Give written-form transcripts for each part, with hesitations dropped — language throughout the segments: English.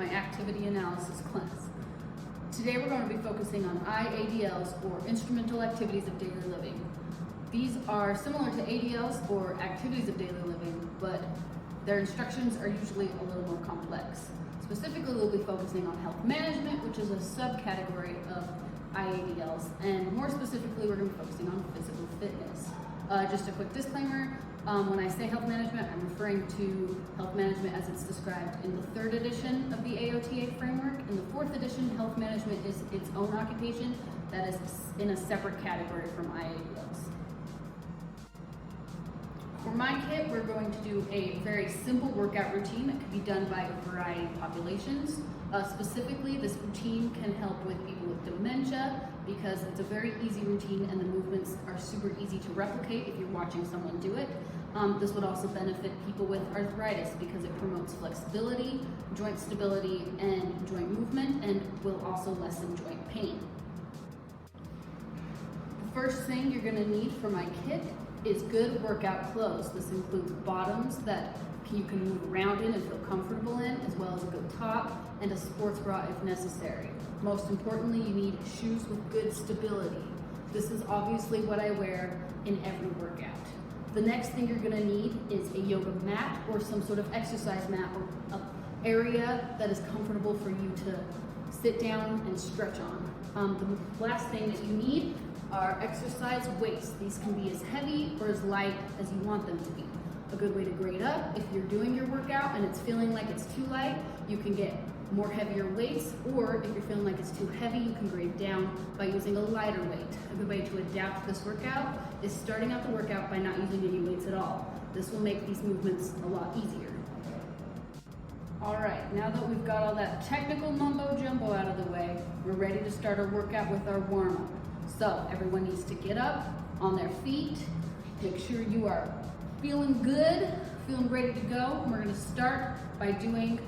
my activity analysis class. Today we're going to be focusing on IADLs, or Instrumental Activities of Daily Living. These are similar to ADLs, or Activities of Daily Living, but their instructions are usually a little more complex. Specifically, we'll be focusing on health management, which is a subcategory of IADLs, and more specifically, we're going to be focusing on physical fitness. Just a quick disclaimer, when I say health management, I'm referring to health management as it's described in the 3rd edition of the AOTA framework. In the 4th edition, health management is its own occupation that is in a separate category from IADLs. For my kit, we're going to do a very simple workout routine that can be done by a variety of populations. Specifically, this routine can help with people with dementia because it's a very easy routine and the movements are super easy to replicate if you're watching someone do it. This would also benefit people with arthritis because it promotes flexibility, joint stability, and joint movement, and will also lessen joint pain. The first thing you're going to need for my kit is good workout clothes. This includes bottoms that you can move around in and feel comfortable in, as well as a good top and a sports bra if necessary. Most importantly, you need shoes with good stability. This is obviously what I wear in every workout. The next thing you're gonna need is a yoga mat or some sort of exercise mat or an area that is comfortable for you to sit down and stretch on. The last thing that you need are exercise weights. These can be as heavy or as light as you want them to be. A good way to grade up, if you're doing your workout and it's feeling like it's too light, you can get more heavier weights, or if you're feeling like it's too heavy, you can grade down by using a lighter weight. A good way to adapt this workout is starting out the workout by not using any weights at all. This will make these movements a lot easier. All right, now that we've got all that technical mumbo jumbo out of the way, we're ready to start our workout with our warm-up. So everyone needs to get up on their feet, make sure you are feeling good, feeling ready to go. And we're gonna start by doing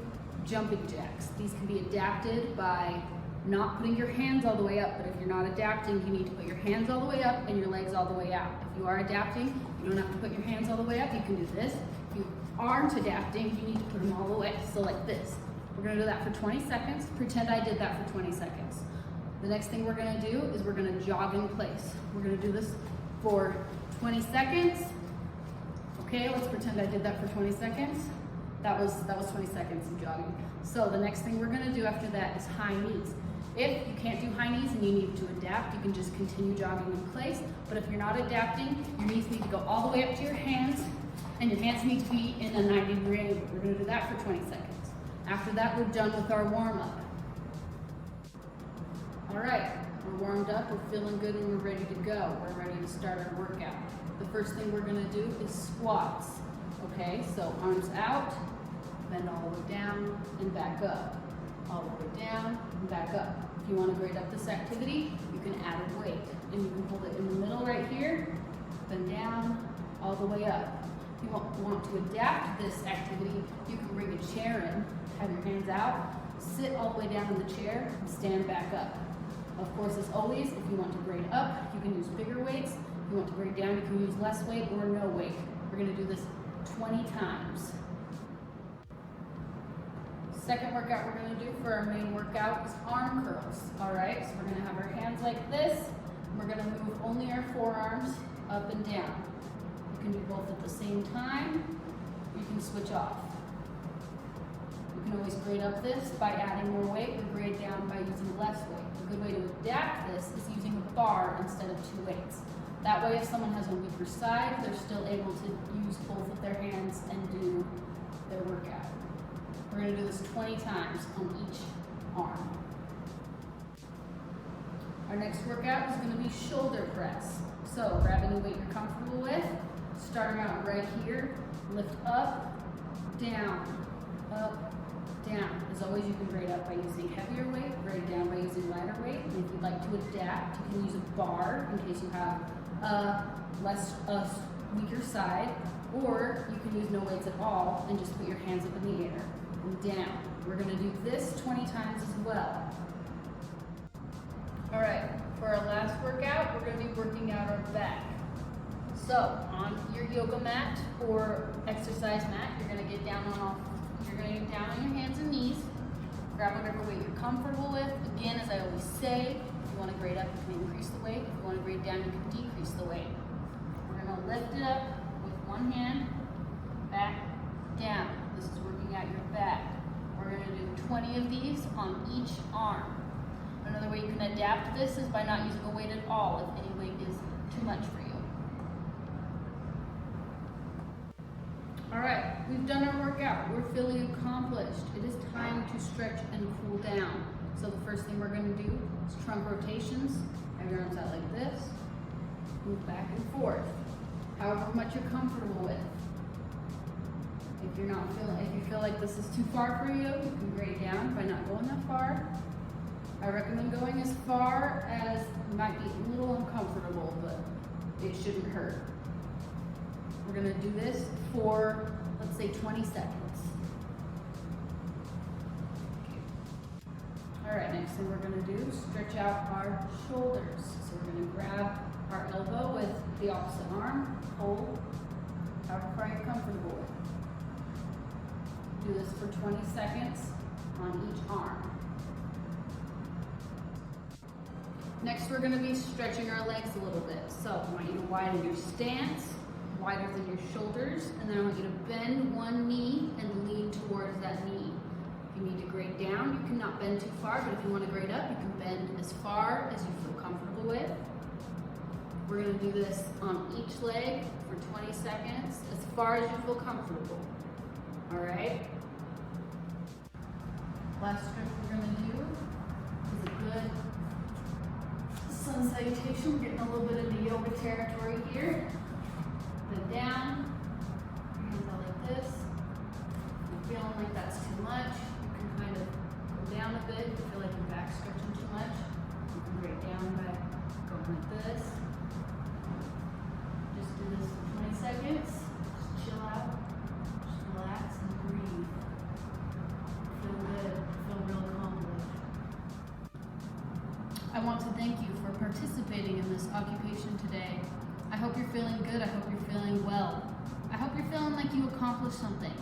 jumping jacks. These can be adapted by not putting your hands all the way up, but if you're not adapting, you need to put your hands all the way up and your legs all the way out. If you are adapting, you don't have to put your hands all the way up, you can do this. If you aren't adapting, you need to put them all the way, so like this. We're gonna do that for 20 seconds. Pretend I did that for 20 seconds. The next thing we're gonna do is we're gonna jog in place. We're gonna do this for 20 seconds. Okay, let's pretend I did that for 20 seconds. That was 20 seconds of jogging. So the next thing we're gonna do after that is high knees. If you can't do high knees and you need to adapt, you can just continue jogging in place. But if you're not adapting, your knees need to go all the way up to your hands, and your hands need to be in a 90-degree angle. We're gonna do that for 20 seconds. After that, we're done with our warm-up. All right, we're warmed up, we're feeling good, and we're ready to go. We're ready to start our workout. The first thing we're gonna do is squats. Okay, so arms out, bend all the way down and back up. All the way down and back up. If you wanna grade up this activity, you can add a weight. And you can hold it in the middle right here, bend down, all the way up. If you want to adapt this activity, you can bring a chair in, have your hands out, sit all the way down in the chair, and stand back up. Of course, as always, if you want to grade up, you can use bigger weights. If you want to grade down, you can use less weight or no weight. We're gonna do this 20 times. Second workout we're gonna do for our main workout is arm curls. All right, so we're gonna have our hands like this. And we're gonna move only our forearms up and down. You can do both at the same time. You can switch off. You can always grade up this by adding more weight or grade down by using less weight. A good way to adapt this is using a bar instead of 2 weights. That way, if someone has a weaker side, they're still able to use both of their hands and do their workout. We're gonna do this 20 times on each arm. Our next workout is gonna be shoulder press. So grab any weight you're comfortable with, starting out right here, lift up, down, down. As always, you can grade up by using heavier weight, grade down by using lighter weight. And if you'd like to adapt, you can use a bar in case you have a weaker side, or you can use no weights at all and just put your hands up in the air and down. We're gonna do this 20 times as well. All right, for our last workout, we're gonna be working out our back. So on your yoga mat or exercise mat, you're gonna get down on your hands and knees. Grab whatever weight you're comfortable with. Again, as I always say, if you want to grade up, you can increase the weight. If you want to grade down, you can decrease the weight. We're going to lift it up with one hand, back, down. This is working out your back. We're going to do 20 of these on each arm. Another way you can adapt this is by not using a weight at all if any weight is too much for you. All right, we've done our workout. We're feeling accomplished. It is time to stretch and cool down. So the first thing we're going to do is trunk rotations. Have your arms out like this. Move back and forth, however much you're comfortable with. If you feel like this is too far for you, you can grade down by not going that far. I recommend going as far as you might be a little uncomfortable, but it shouldn't hurt. We're going to do this for, let's say, 20 seconds. Okay. All right, next thing we're going to do is stretch out our shoulders. So we're going to grab our elbow with the opposite arm, hold, however far you're comfortable with. Do this for 20 seconds on each arm. Next, we're going to be stretching our legs a little bit. So I want you to widen your stance, wider than your shoulders, and then I want you to bend one knee and lean towards that knee. If you need to grade down, you cannot bend too far, but if you want to grade up, you can bend as far as you feel comfortable with. We're going to do this on each leg for 20 seconds, as far as you feel comfortable. All right? Last stretch we're going to do is a good sun salutation. We're getting a little bit into yoga territory here. Then down, hands out like this. If you're feeling like that's too much, you can kind of go down a bit. If you feel like your back's stretching too much, you can break down by going like this. Just do this for 20 seconds. Just chill out. Just relax and breathe. Feel good. Feel real accomplished. I want to thank you for participating in this occupation today. I hope you're feeling good. I hope you're feeling well. I hope you're feeling like you accomplished something.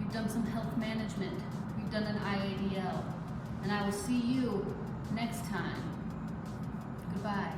You've done some health management. You've done an IADL. And I will see you next time. Goodbye.